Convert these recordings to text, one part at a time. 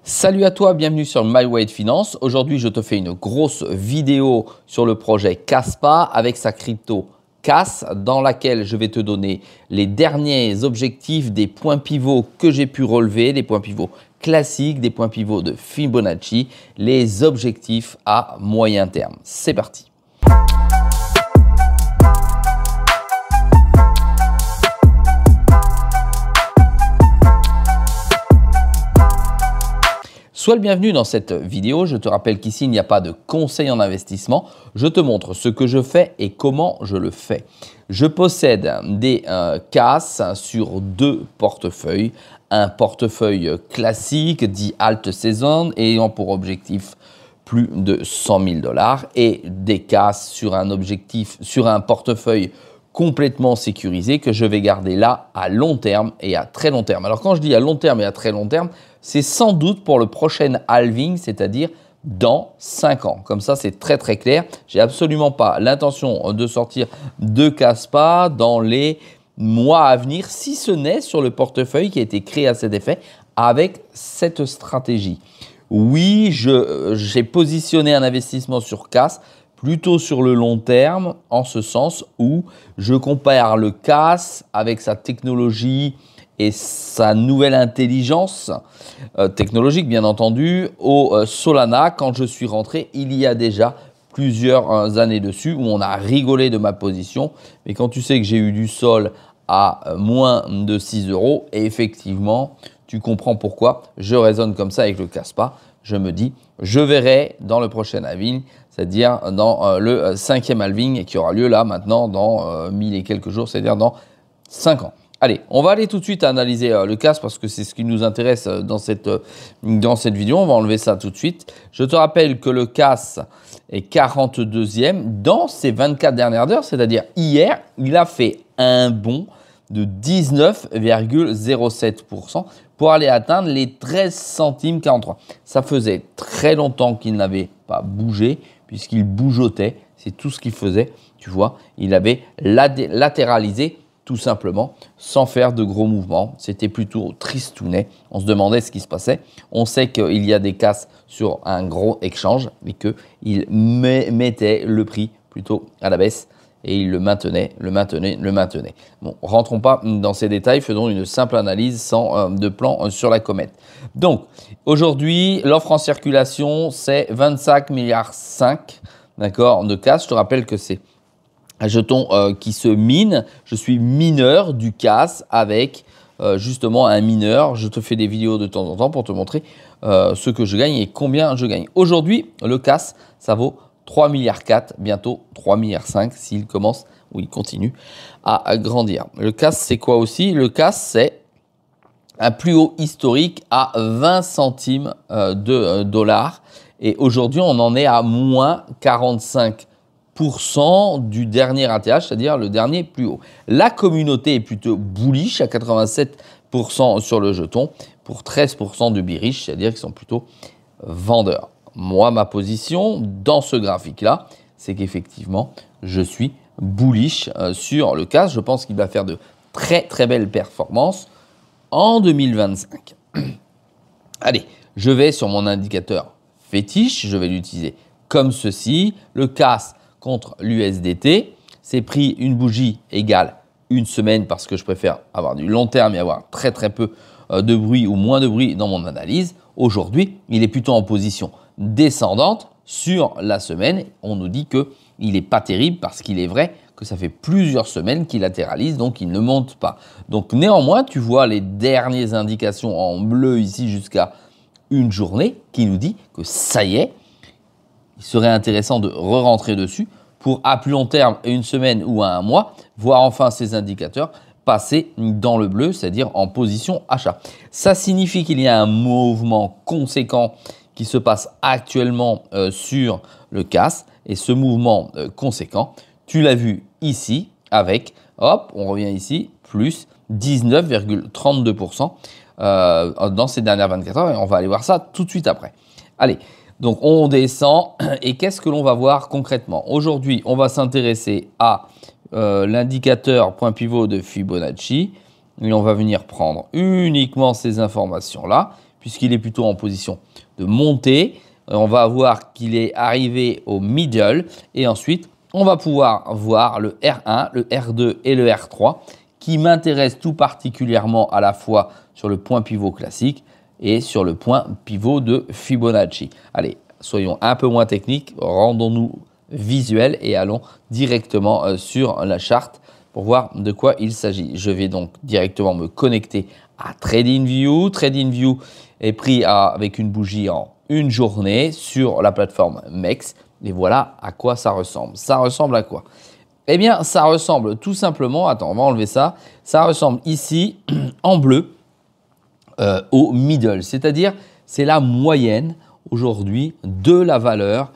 Salut à toi, bienvenue sur My Way de Finance. Aujourd'hui, je te fais une grosse vidéo sur le projet Kaspa avec sa crypto Kas, dans laquelle je vais te donner les derniers objectifs des points pivots que j'ai pu relever, des points pivots classiques, des points pivots de Fibonacci, les objectifs à moyen terme. C'est parti. Sois le bienvenu dans cette vidéo. Je te rappelle qu'ici, il n'y a pas de conseil en investissement. Je te montre ce que je fais et comment je le fais. Je possède des Kas sur deux portefeuilles. Un portefeuille classique dit Alt Season ayant pour objectif plus de 100 000 $ et des Kas sur un portefeuille complètement sécurisé que je vais garder là à long terme et à très long terme. Alors quand je dis à long terme et à très long terme, c'est sans doute pour le prochain halving, c'est-à-dire dans 5 ans. Comme ça, c'est très très clair. J'ai absolument pas l'intention de sortir de Kaspa dans les mois à venir, si ce n'est sur le portefeuille qui a été créé à cet effet avec cette stratégie. Oui, j'ai positionné un investissement sur Kas plutôt sur le long terme, en ce sens où je compare le Kas avec sa technologie et sa nouvelle intelligence technologique, bien entendu, au Solana. Quand je suis rentré, il y a déjà plusieurs années dessus, où on a rigolé de ma position. Mais quand tu sais que j'ai eu du sol à moins de 6 €, et effectivement, tu comprends pourquoi je raisonne comme ça avec le Kaspa. Je me dis, je verrai dans le prochain halving, c'est-à-dire dans le 5e halving qui aura lieu là maintenant dans 1000 et quelques jours, c'est-à-dire dans 5 ans. Allez, on va aller tout de suite analyser le Kas parce que c'est ce qui nous intéresse dans cette vidéo. On va enlever ça tout de suite. Je te rappelle que le Kas est 42e dans ces 24 dernières heures, c'est-à-dire hier, il a fait un bond de 19,07% pour aller atteindre les 13 centimes 43. Ça faisait très longtemps qu'il n'avait pas bougé puisqu'il bougeotait. C'est tout ce qu'il faisait, tu vois. Il avait latéralisé tout simplement, sans faire de gros mouvements. C'était plutôt tristounet. On se demandait ce qui se passait. On sait qu'il y a des Kas sur un gros exchange et qu'il mettait le prix plutôt à la baisse et il le maintenait. Bon, rentrons pas dans ces détails, faisons une simple analyse sans de plan sur la comète. Donc, aujourd'hui, l'offre en circulation, c'est 25,5 milliards, d'accord, de Kas. Je te rappelle que c'est un jeton qui se mine. Je suis mineur du Kas avec justement un mineur. Je te fais des vidéos de temps en temps pour te montrer ce que je gagne et combien je gagne. Aujourd'hui, le Kas, ça vaut 3,4 milliards, bientôt 3,5 milliards s'il commence ou il continue à grandir. Le Kas, c'est quoi aussi? Le Kas, c'est un plus haut historique à 20 centimes de dollars. Et aujourd'hui, on en est à moins 45% du dernier ATH, c'est-à-dire le dernier plus haut. La communauté est plutôt bullish à 87% sur le jeton pour 13% de bearish, c'est-à-dire qu'ils sont plutôt vendeurs. Moi, ma position dans ce graphique-là, c'est qu'effectivement, je suis bullish sur le Kas. Je pense qu'il va faire de très très belles performances en 2025. Allez, je vais sur mon indicateur fétiche, je vais l'utiliser comme ceci. Le Kas contre l'USDT, c'est pris une bougie égale une semaine parce que je préfère avoir du long terme et avoir très très peu de bruit ou moins de bruit dans mon analyse. Aujourd'hui, il est plutôt en position descendante sur la semaine. On nous dit qu'il n'est pas terrible parce qu'il est vrai que ça fait plusieurs semaines qu'il latéralise, donc il ne monte pas. Donc néanmoins, tu vois les dernières indications en bleu ici jusqu'à une journée qui nous dit que ça y est, il serait intéressant de re-rentrer dessus pour à plus long terme, une semaine ou à un mois, voir enfin ces indicateurs passer dans le bleu, c'est-à-dire en position achat. Ça signifie qu'il y a un mouvement conséquent qui se passe actuellement sur le Kas. Et ce mouvement conséquent, tu l'as vu ici avec, hop, on revient ici, plus 19,32% dans ces dernières 24 heures. Et on va aller voir ça tout de suite après. Allez. Donc, on descend et qu'est-ce que l'on va voir concrètement? Aujourd'hui, on va s'intéresser à l'indicateur point pivot de Fibonacci et on va venir prendre uniquement ces informations-là puisqu'il est plutôt en position de montée. On va voir qu'il est arrivé au middle et ensuite, on va pouvoir voir le R1, le R2 et le R3 qui m'intéressent tout particulièrement à la fois sur le point pivot classique et sur le point pivot de Fibonacci. Allez, soyons un peu moins techniques, rendons-nous visuels et allons directement sur la charte pour voir de quoi il s'agit. Je vais donc directement me connecter à TradingView. TradingView est pris avec une bougie en une journée sur la plateforme MEX. Et voilà à quoi ça ressemble. Ça ressemble à quoi? Eh bien, ça ressemble tout simplement, attends, on va enlever ça. Ça ressemble ici, en bleu, au middle. C'est-à-dire, c'est la moyenne aujourd'hui de la valeur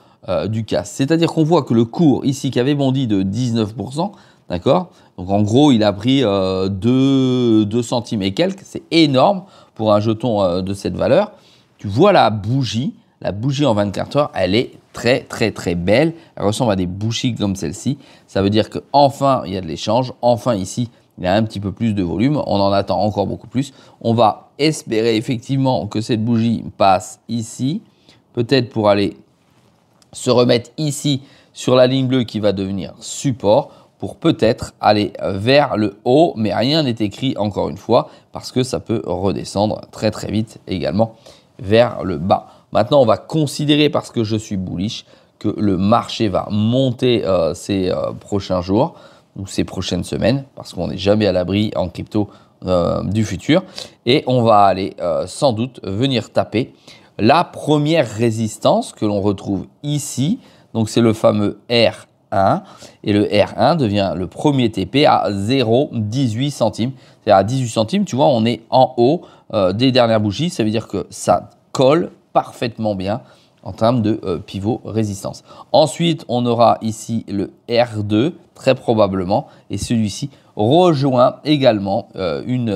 du CAC. C'est-à-dire qu'on voit que le cours ici qui avait bondi de 19%, d'accord? Donc en gros, il a pris 2 centimes et quelques. C'est énorme pour un jeton de cette valeur. Tu vois la bougie en 24 heures, elle est très très très belle. Elle ressemble à des bougies comme celle-ci. Ça veut dire qu'enfin, il y a de l'échange. Enfin, ici, il y a un petit peu plus de volume. On en attend encore beaucoup plus. On va espérer effectivement que cette bougie passe ici. Peut-être pour aller se remettre ici sur la ligne bleue qui va devenir support pour peut-être aller vers le haut. Mais rien n'est écrit encore une fois parce que ça peut redescendre très très vite également vers le bas. Maintenant, on va considérer, parce que je suis bullish, que le marché va monter ces prochains jours ou ces prochaines semaines, parce qu'on n'est jamais à l'abri en crypto du futur. Et on va aller sans doute venir taper la première résistance que l'on retrouve ici. Donc, c'est le fameux R1. Et le R1 devient le premier TP à 0,18 centimes. C'est-à-dire à 18 centimes, tu vois, on est en haut des dernières bougies. Ça veut dire que ça colle parfaitement bien en termes de pivot résistance. Ensuite, on aura ici le R2, très probablement, et celui-ci rejoint également une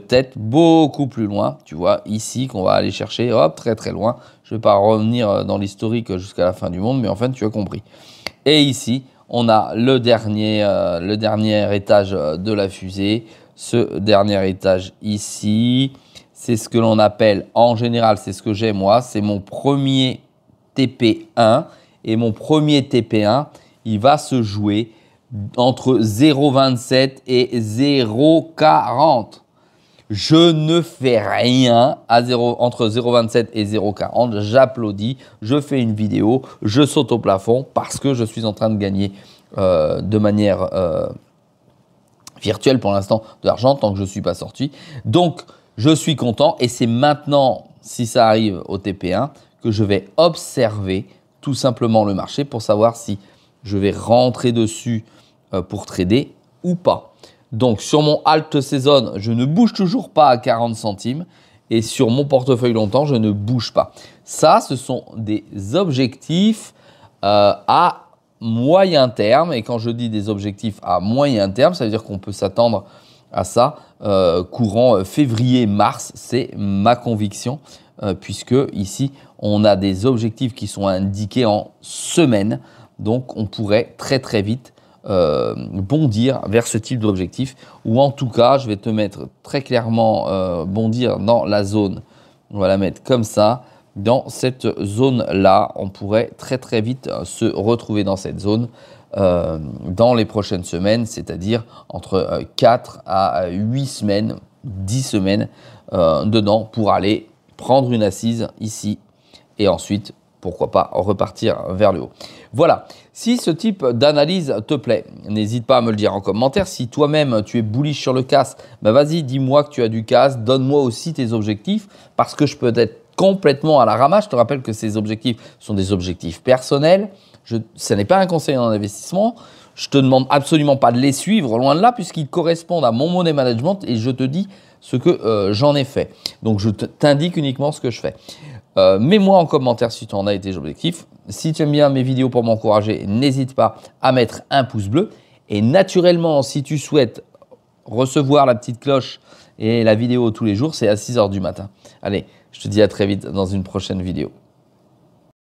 tête beaucoup plus loin. Tu vois, ici, qu'on va aller chercher, hop, très très loin. Je ne vais pas revenir dans l'historique jusqu'à la fin du monde, mais enfin, tu as compris. Et ici, on a le dernier étage de la fusée. Ce dernier étage ici, c'est ce que l'on appelle, en général, c'est ce que j'ai moi, c'est mon premier TP1. Et mon premier TP1, il va se jouer entre 0,27 et 0,40. Je ne fais rien entre 0,27 et 0,40. J'applaudis, je fais une vidéo, je saute au plafond parce que je suis en train de gagner de manière virtuelle pour l'instant de l'argent tant que je ne suis pas sorti. Donc, je suis content et c'est maintenant, si ça arrive au TP1, que je vais observer tout simplement le marché pour savoir si je vais rentrer dessus pour trader ou pas. Donc, sur mon alt saison, je ne bouge toujours pas à 40 centimes et sur mon portefeuille longtemps, je ne bouge pas. Ça, ce sont des objectifs à moyen terme. Et quand je dis des objectifs à moyen terme, ça veut dire qu'on peut s'attendre à ça courant février-mars. C'est ma conviction puisque ici, on a des objectifs qui sont indiqués en semaines. Donc, on pourrait très très vite bondir vers ce type d'objectif, ou en tout cas, je vais te mettre très clairement bondir dans la zone. On va la mettre comme ça. Dans cette zone-là, on pourrait très très vite se retrouver dans cette zone dans les prochaines semaines, c'est-à-dire entre 4 à 8 semaines, 10 semaines dedans pour aller prendre une assise ici et ensuite, pourquoi pas, repartir vers le haut. Voilà, si ce type d'analyse te plaît, n'hésite pas à me le dire en commentaire. Si toi-même tu es bullish sur le CAS, bah vas-y, dis-moi que tu as du CAS, donne-moi aussi tes objectifs parce que je peux être complètement à la ramasse. Je te rappelle que ces objectifs sont des objectifs personnels. Ce n'est pas un conseil en investissement. Je ne te demande absolument pas de les suivre, loin de là, puisqu'ils correspondent à mon money management et je te dis ce que j'en ai fait. Donc, je t'indique uniquement ce que je fais. Mets-moi en commentaire si tu en as été objectif. Si tu aimes bien mes vidéos pour m'encourager, n'hésite pas à mettre un pouce bleu. Et naturellement, si tu souhaites recevoir la petite cloche et la vidéo tous les jours, c'est à 6 h du matin. Allez, je te dis à très vite dans une prochaine vidéo.